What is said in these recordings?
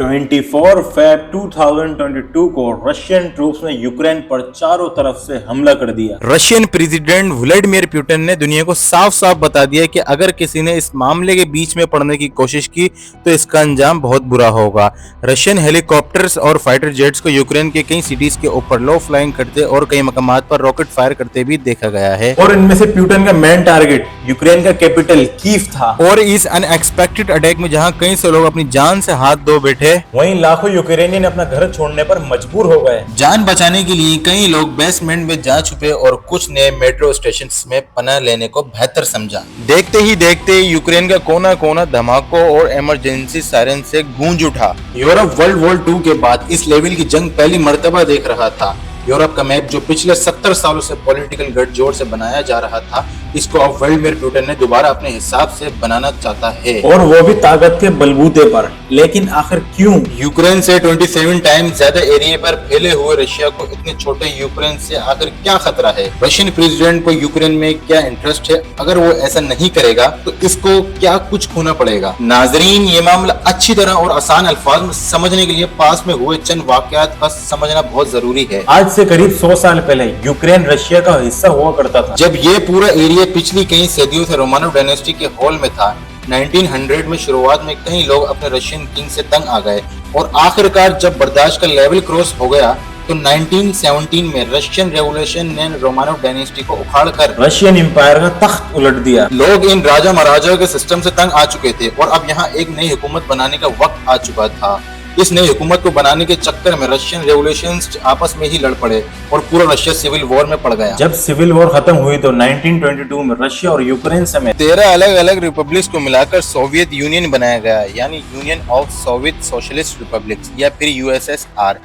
24 Feb 2022 को Russian troops ने Ukraine पर चारों तरफ से हमला कर दिया। रशियन प्रेसिडेंट व्लादिमीर पुतिन ने दुनिया को साफ साफ बता दिया कि अगर किसी ने इस मामले के बीच में पड़ने की कोशिश की तो इसका अंजाम बहुत बुरा होगा। रशियन हेलीकॉप्टर्स और फाइटर जेट्स को यूक्रेन के कई सिटीज के ऊपर लो फ्लाइंग करते और कई मकामात पर रॉकेट फायर करते भी देखा गया है। और इनमें से पुतिन का मेन टारगेट यूक्रेन का कैपिटल कीव था। और इस अनएक्सपेक्टेड अटैक में जहां कई से लोग अपनी जान से हाथ धो बैठे, वहीं लाखों यूक्रेनियन अपना घर छोड़ने पर मजबूर हो गए। जान बचाने के लिए कई लोग बेसमेंट में जा छुपे और कुछ ने मेट्रो स्टेशन में पनाह लेने को बेहतर समझा। देखते ही देखते यूक्रेन का कोना कोना धमाकों और इमरजेंसी सायरन से गूंज उठा। यूरोप वर्ल्ड वॉर 2 के बाद इस लेवल की जंग पहली मर्तबा देख रहा था। यूरोप का मैप जो पिछले 70 सालों से पॉलिटिकल गठजोड़ से बनाया जा रहा था, इसको अब व्लादिमीर पुतिन ने दोबारा अपने हिसाब से बनाना चाहता है, और वो भी ताकत के बलबूते पर। लेकिन आखिर क्यों? यूक्रेन से 27 टाइम ज्यादा एरिया पर फैले हुए रशिया को इतने छोटे यूक्रेन से आखिर क्या खतरा है? रशियन प्रेसिडेंट को यूक्रेन में क्या इंटरेस्ट है? अगर वो ऐसा नहीं करेगा तो इसको क्या कुछ खोना पड़ेगा? नाजरीन, ये मामला अच्छी तरह और आसान अल्फाज में समझने के लिए पास में हुए चंद वाकयात का समझना बहुत जरूरी है। आज से करीब 100 साल पहले यूक्रेन रशिया का हिस्सा हुआ करता था। जब ये पूरा एरिया पिछली कई सदियों से रोमानोव डायनेस्टी के होल में था। 1900 में शुरुआत में कई लोग अपने रशियन किंग से तंग आ गए और आखिरकार जब बर्दाश्त का लेवल क्रॉस हो गया तो 1917 में रशियन रेवोल्यूशन ने रोमानोव डायनेस्टी को उखाड़कर रशियन एम्पायर का तख्त उलट दिया। लोग इन राजा महाराजाओं के सिस्टम से तंग आ चुके थे और अब यहाँ एक नई हुकूमत बनाने का वक्त आ चुका था। इस नई हुकूमत को बनाने के चक्कर में रशियन रेवोल्यूशंस आपस में ही लड़ पड़े और पूरा रशिया सिविल वॉर में पड़ गया। जब सिविल वॉर खत्म हुई तो 1922 में रशिया और यूक्रेन समेत 13 अलग अलग रिपब्लिक्स को मिलाकर सोवियत यूनियन बनाया गया, यानी union of Soviet socialist republics या फिर यूएसएसआर।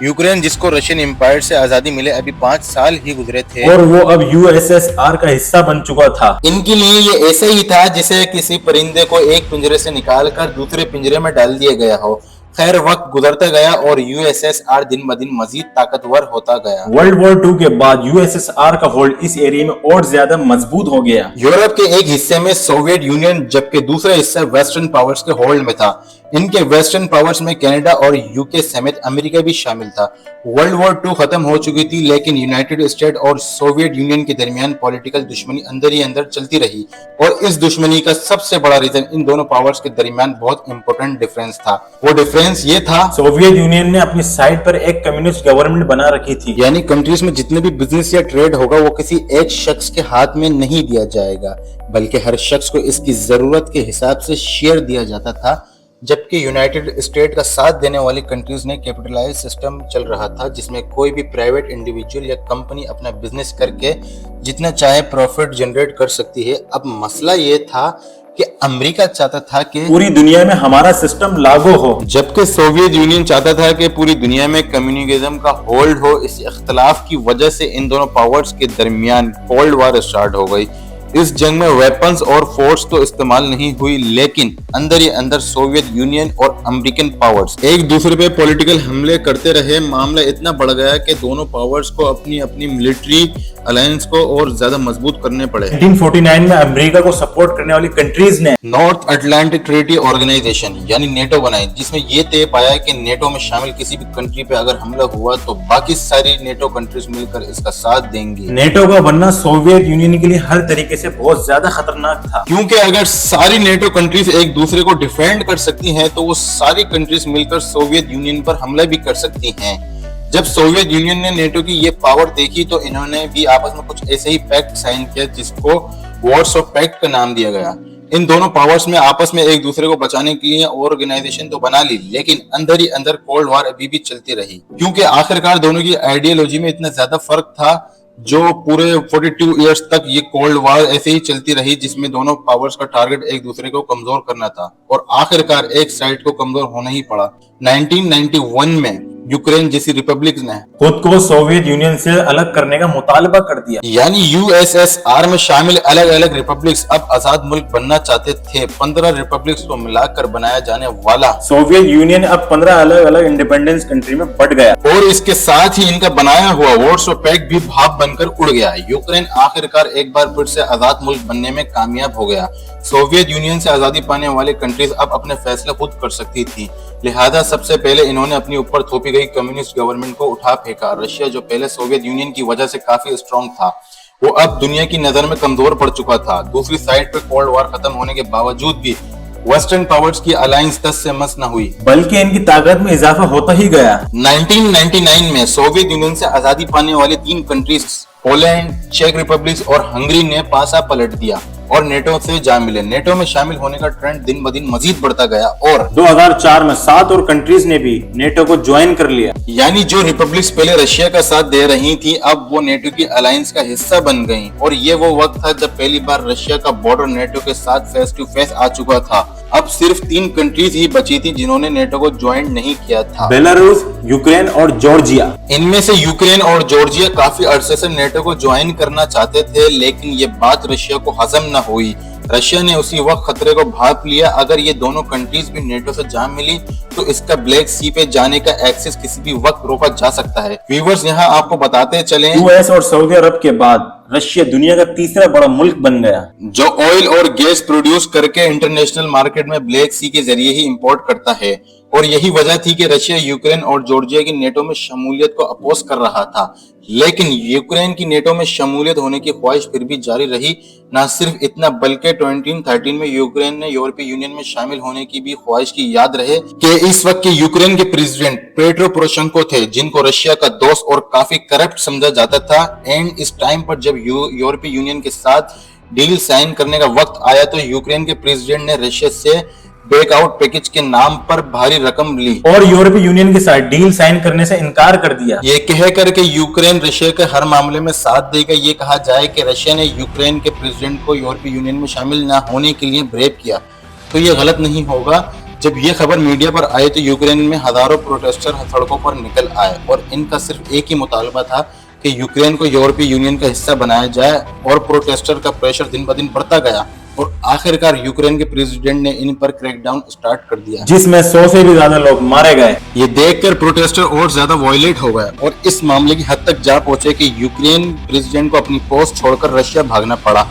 यूक्रेन, जिसको रशियन एम्पायर से आजादी मिले अभी 5 साल ही गुजरे थे, और वो अब यूएसएसआर का हिस्सा बन चुका था। इनके लिए ये ऐसे ही था जैसे किसी परिंदे को एक पिंजरे से निकालकर दूसरे पिंजरे में डाल दिया गया हो। खैर, वक्त गुजरता गया और यूएसएसआर दिन ब दिन मजीद ताकतवर होता गया। वर्ल्ड वॉर 2 के बाद यूएसएसआर का होल्ड इस एरिया में और ज्यादा मजबूत हो गया। यूरोप के एक हिस्से में सोवियत यूनियन जबकि दूसरा हिस्सा वेस्टर्न पावर्स के होल्ड में था। इनके वेस्टर्न पावर्स में कनाडा और यूके समेत अमेरिका भी शामिल था। वर्ल्ड वॉर 2 खत्म हो चुकी थी, लेकिन यूनाइटेड स्टेट और सोवियत यूनियन के दरमियान पॉलिटिकल दुश्मनी अंदर ही अंदर चलती रही और इस दुश्मनी का सबसे बड़ा रीजन इन दोनों पावर्स के दरमियान बहुत इंपॉर्टेंट डिफरेंस था। वो डिफरेंस ये था, सोवियत यूनियन ने अपनी साइड पर एक कम्युनिस्ट गवर्नमेंट बना रखी थी, यानी कंट्रीज में जितने भी बिजनेस या ट्रेड होगा वो किसी एक शख्स के हाथ में नहीं दिया जाएगा, बल्कि हर शख्स को इसकी जरूरत के हिसाब से शेयर दिया जाता था। जबकि यूनाइटेड स्टेट का साथ देने वाली कंट्रीज ने कैपिटलाइज सिस्टम चल रहा था, जिसमें कोई भी प्राइवेट इंडिविजुअल या कंपनी अपना बिजनेस करके जितना चाहे प्रॉफिट जनरेट कर सकती है। अब मसला ये था कि अमेरिका चाहता था कि पूरी दुनिया में हमारा सिस्टम लागू हो, जबकि सोवियत यूनियन चाहता था कि पूरी दुनिया में कम्युनिज्म का होल्ड हो। इस इख्तलाफ की वजह से इन दोनों पावर्स के दरमियान कोल्ड वॉर स्टार्ट हो गई। इस जंग में वेपन्स और फोर्स तो इस्तेमाल नहीं हुई, लेकिन अंदर ही अंदर सोवियत यूनियन और अमेरिकन पावर्स एक दूसरे पे पॉलिटिकल हमले करते रहे। मामला इतना बढ़ गया कि दोनों पावर्स को अपनी अपनी मिलिट्री अलायंस को और ज्यादा मजबूत करने पड़े। 1949 में अमेरिका को सपोर्ट करने वाली कंट्रीज ने नॉर्थ अटलांटिक ट्रीटी ऑर्गेनाइजेशन यानी नेटो बनाई, जिसमें ये तय पाया कि नेटो में शामिल किसी भी कंट्री पे अगर हमला हुआ तो बाकी सारी नेटो कंट्रीज मिलकर इसका साथ देंगी। नेटो का बनना सोवियत यूनियन के लिए हर तरीके से बहुत ज्यादा खतरनाक था, क्योंकि अगर सारी नेटो कंट्रीज एक दूसरे को डिफेंड कर सकती हैं तो वो सारी कंट्रीज मिलकर सोवियत यूनियन पर हमला भी कर सकती हैं। जब सोवियत यूनियन ने नेटो की ये पावर देखी तो इन्होंने भी आपस में कुछ ऐसे ही पैक्ट साइन किया, जिसको वार्सो पैक्ट का नाम दिया गया। इन दोनों पावर्स में आपस में एक दूसरे को बचाने के लिए ऑर्गेनाइजेशन तो बना ली, लेकिन अंदर ही अंदर कोल्ड वॉर अभी भी चलती रही, क्योंकि आखिरकार दोनों की आइडियोलॉजी में इतना ज्यादा फर्क था। जो पूरे 42 इयर्स तक ये कोल्ड वॉर ऐसे ही चलती रही, जिसमें दोनों पावर्स का टारगेट एक दूसरे को कमजोर करना था और आखिरकार एक साइड को कमजोर होना ही पड़ा। 1991 में यूक्रेन जैसी रिपब्लिक ने खुद को सोवियत यूनियन से अलग करने का मुतालबा कर दिया, यानी यूएसएसआर में शामिल अलग अलग रिपब्लिक्स अब आजाद मुल्क बनना चाहते थे। 15 रिपब्लिक्स को मिलाकर बनाया जाने वाला सोवियत यूनियन अब 15 अलग अलग इंडिपेंडेंस कंट्री में बट गया और इसके साथ ही इनका बनाया हुआ वार्सो पैक्ट भी भाप बनकर उड़ गया। यूक्रेन आखिरकार एक बार फिर से आजाद मुल्क बनने में कामयाब हो गया। सोवियत यूनियन से आजादी पाने वाले कंट्रीज अब अपने फैसले खुद कर सकती थी, लिहाजा सबसे पहले इन्होंने अपने ऊपर थोपी गई कम्युनिस्ट गवर्नमेंट को उठा फेंका। रशिया जो पहले सोवियत यूनियन की वजह से काफी स्ट्रांग था, वो अब दुनिया की नजर में कमजोर पड़ चुका था। दूसरी साइड पे कोल्ड वॉर खत्म होने के बावजूद भी वेस्टर्न पावर्स की अलायंस 10 से मस न हुई, बल्कि इनकी ताकत में इजाफा होता ही गया। 1999 में सोवियत यूनियन से आजादी पाने वाले 3 कंट्रीज पोलैंड, चेक रिपब्लिक और हंगरी ने पासा पलट दिया और नेटो से जा मिले। नेटो में शामिल होने का ट्रेंड दिन ब दिन मजीद बढ़ता गया और 2004 में 7 और कंट्रीज ने भी नेटो को ज्वाइन कर लिया। यानी जो रिपब्लिक्स पहले रशिया का साथ दे रही थी, अब वो नेटो की अलायंस का हिस्सा बन गईं। और ये वो वक्त था जब पहली बार रशिया का बॉर्डर नेटो के साथ फेस टू फेस आ चुका था। अब सिर्फ 3 कंट्रीज ही बची थी जिन्होंने नेटो को ज्वाइन नहीं किया था, बेलारूस, यूक्रेन और जॉर्जिया। इनमें से यूक्रेन और जॉर्जिया काफी अरसे से नेटो को ज्वाइन करना चाहते थे, लेकिन ये बात रशिया को हजम न हुई। रशिया ने उसी वक्त खतरे को भांप लिया, अगर ये दोनों कंट्रीज भी नेटो से जा मिली तो इसका ब्लैक सी पे जाने का एक्सेस किसी भी वक्त रोका जा सकता है। व्यूअर्स, यहाँ आपको बताते चलें, यूएस और सऊदी अरब के बाद रशिया दुनिया का तीसरा बड़ा मुल्क बन गया, जो ऑयल और गैस प्रोड्यूस करके इंटरनेशनल मार्केट में ब्लैक सी के जरिए ही इंपोर्ट करता है। और यही वजह थी कि रशिया यूक्रेन और जॉर्जिया की नेटो में शमूलियत को अपोज कर रहा था। लेकिन यूक्रेन की नेटो में शमूलियत होने की ख्वाहिश फिर भी जारी रही। न सिर्फ इतना, बल्कि 2013 में यूक्रेन ने यूरोपीय यूनियन में शामिल होने की भी ख्वाहिश की। याद रहे कि इस वक्त के यूक्रेन के प्रेसिडेंट पेट्रो पोरोशेंको थे, जिनको रशिया का दोस्त और काफी करप्ट समझा जाता था। एंड इस टाइम पर जब यूरोपीय यूनियन के साथ डील साइन करने का वक्त आया तो यूक्रेन के प्रेसिडेंट ने रशिया से बैकआउट पैकेज के नाम पर भारी रकम ली और यूरोपीय यूनियन के साथ डील साइन करने से इनकार कर दिया। ये कह करके यूक्रेन रशिया के हर मामले में साथ देगा। ये कहा जाए कि रशिया ने यूक्रेन के प्रेसिडेंट को यूरोपीय यूनियन में शामिल न होने के लिए ब्रेव किया, तो ये गलत नहीं होगा। जब ये खबर मीडिया पर आई तो यूक्रेन में हजारों प्रोटेस्टर सड़कों पर निकल आए और इनका सिर्फ एक ही मुतालबा था कि यूक्रेन को यूरोपीय यूनियन का हिस्सा बनाया जाए। और प्रोटेस्टर का प्रेशर दिन ब दिन बढ़ता गया और आखिरकार यूक्रेन के प्रेसिडेंट ने इन पर क्रैकडाउन स्टार्ट कर दिया, जिसमें 100 से भी ज्यादा लोग मारे गए। ये देखकर प्रोटेस्टर और ज्यादा वायलेट हो गए और इस मामले की हद तक जा पहुंचे कि यूक्रेन प्रेसिडेंट को अपनी पोस्ट छोड़कर रशिया भागना पड़ा।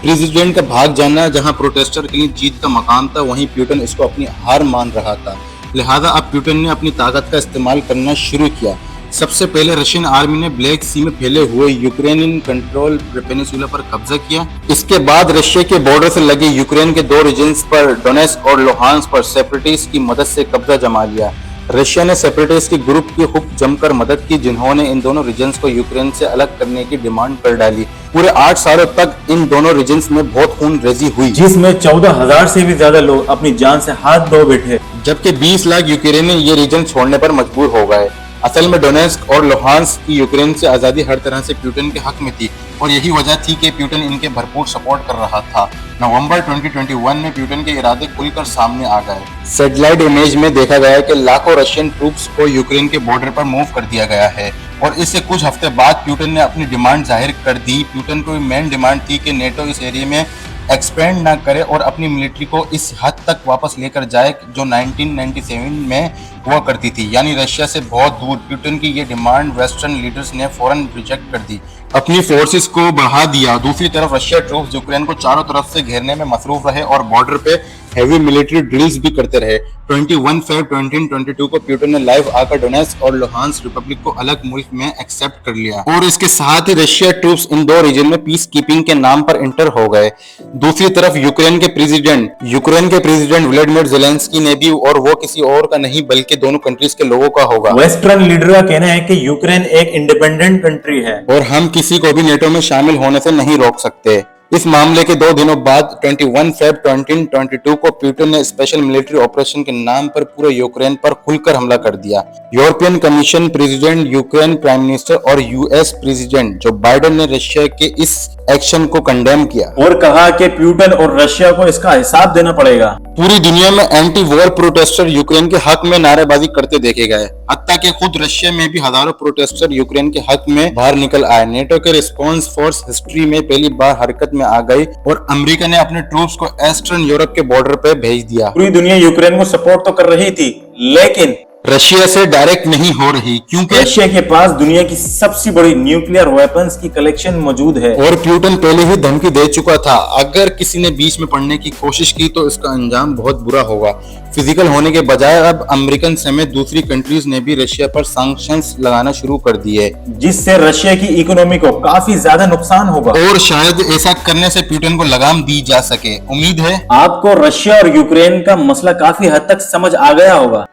प्रेसिडेंट का भाग जाना जहां प्रोटेस्टर के लिए जीत का मकाम था, वहीं पुतिन इसको अपनी हार मान रहा था। लिहाजा अब पुतिन ने अपनी ताकत का इस्तेमाल करना शुरू किया। सबसे पहले रशियन आर्मी ने ब्लैक सी में फैले हुए यूक्रेनियन कंट्रोल पेनिनसुला पर कब्जा किया। इसके बाद रशिया के बॉर्डर से लगे यूक्रेन के 2 रीजन्स पर, डोनेट्स्क और लुहांस्क पर सेपरेटिस्ट की मदद से कब्जा जमा लिया। रशिया ने सेपरेटिस्ट के ग्रुप की खूब जमकर मदद की, जिन्होंने इन दोनों रीजन्स को यूक्रेन से अलग करने की डिमांड कर डाली। पूरे 8 सालों तक इन दोनों रीजन्स में बहुत खूनरेजी हुई, जिसमें 14,000 से भी ज्यादा लोग अपनी जान से हाथ धो बैठे, जबकि 20 लाख यूक्रेनी ये रीजन छोड़ने पर मजबूर हो गए। असल में डोनेट्स्क और लुहांस्क की यूक्रेन से आजादी हर तरह से पुतिन के हक में थी और यही वजह थी कि पुतिन इनके भरपूर सपोर्ट कर रहा था। नवंबर 2021 में पुतिन के इरादे खुलकर सामने आ गए। सैटेलाइट इमेज में देखा गया कि लाखों रशियन ट्रूप्स को यूक्रेन के बॉर्डर पर मूव कर दिया गया है और इससे कुछ हफ्ते बाद पुतिन ने अपनी डिमांड जाहिर कर दी। पुतिन को मेन डिमांड थी कि नेटो इस एरिया में एक्सपेंड ना करे और अपनी मिलिट्री को इस हद तक वापस लेकर जाए जो 1997 में हुआ करती थी, यानी रशिया से बहुत दूर। पुतिन की ये डिमांड वेस्टर्न लीडर्स ने फौरन रिजेक्ट कर दी, अपनी फोर्सेस को बढ़ा दिया। दूसरी तरफ रशिया ट्रूप्स यूक्रेन को चारों तरफ से घेरने में मसरूफ रहे और बॉर्डर पे हैवी मिलिट्री ड्रिल्स भी करते रहे। 21 फरवरी 2022 को पुतिन ने लाइव आकर डोनेट्स्क और लुहांस्क रिपब्लिक को अलग मुल्क में एक्सेप्ट कर लिया और इसके साथ ही रशिया ट्रूप्स इन 2 रीजन में पीस कीपिंग के नाम पर इंटर हो गए। दूसरी तरफ यूक्रेन के प्रेसिडेंट व्लादिमीर ज़ेलेंस्की ने भी, और वो किसी और का नहीं बल्कि दोनों कंट्रीज के लोगों का होगा। वेस्टर्न लीडर का कहना है कि यूक्रेन एक इंडिपेंडेंट कंट्री है और हम किसी को भी नेटो में शामिल होने से नहीं रोक सकते। इस मामले के 2 दिनों बाद 21 फरवरी 2022 को पुतिन ने स्पेशल मिलिट्री ऑपरेशन के नाम पर पूरे यूक्रेन पर खुलकर हमला कर दिया। European commission president, Ukraine prime minister और यूएस प्रेसिडेंट जो बाइडेन ने रशिया के इस एक्शन को कंडेम किया और कहा कि पुतिन और रशिया को इसका हिसाब देना पड़ेगा। पूरी दुनिया में एंटी वॉर प्रोटेस्टर यूक्रेन के हक में नारेबाजी करते देखे गए, हत्ता कि खुद रशिया में भी हजारों प्रोटेस्टर यूक्रेन के हक में बाहर निकल आए। नेटो के रिस्पांस फोर्स हिस्ट्री में पहली बार हरकत में आ गई और अमेरिका ने अपने ट्रूप्स को ईस्टर्न यूरोप के बॉर्डर पे भेज दिया। पूरी दुनिया यूक्रेन को सपोर्ट तो कर रही थी, लेकिन रशिया से डायरेक्ट नहीं हो रही, क्योंकि रशिया के पास दुनिया की सबसे बड़ी न्यूक्लियर वेपन्स की कलेक्शन मौजूद है। और प्यूटन पहले ही धमकी दे चुका था, अगर किसी ने बीच में पड़ने की कोशिश की तो इसका अंजाम बहुत बुरा होगा। फिजिकल होने के बजाय अब अमेरिकन समेत दूसरी कंट्रीज ने भी रशिया पर सैंक्शंस लगाना शुरू कर दिए, जिससे रशिया की इकोनॉमी को काफी ज्यादा नुकसान होगा। और शायद ऐसा करने से पुतिन को लगाम दी जा सके। उम्मीद है आपको रशिया और यूक्रेन का मसला काफी हद तक समझ आ गया होगा।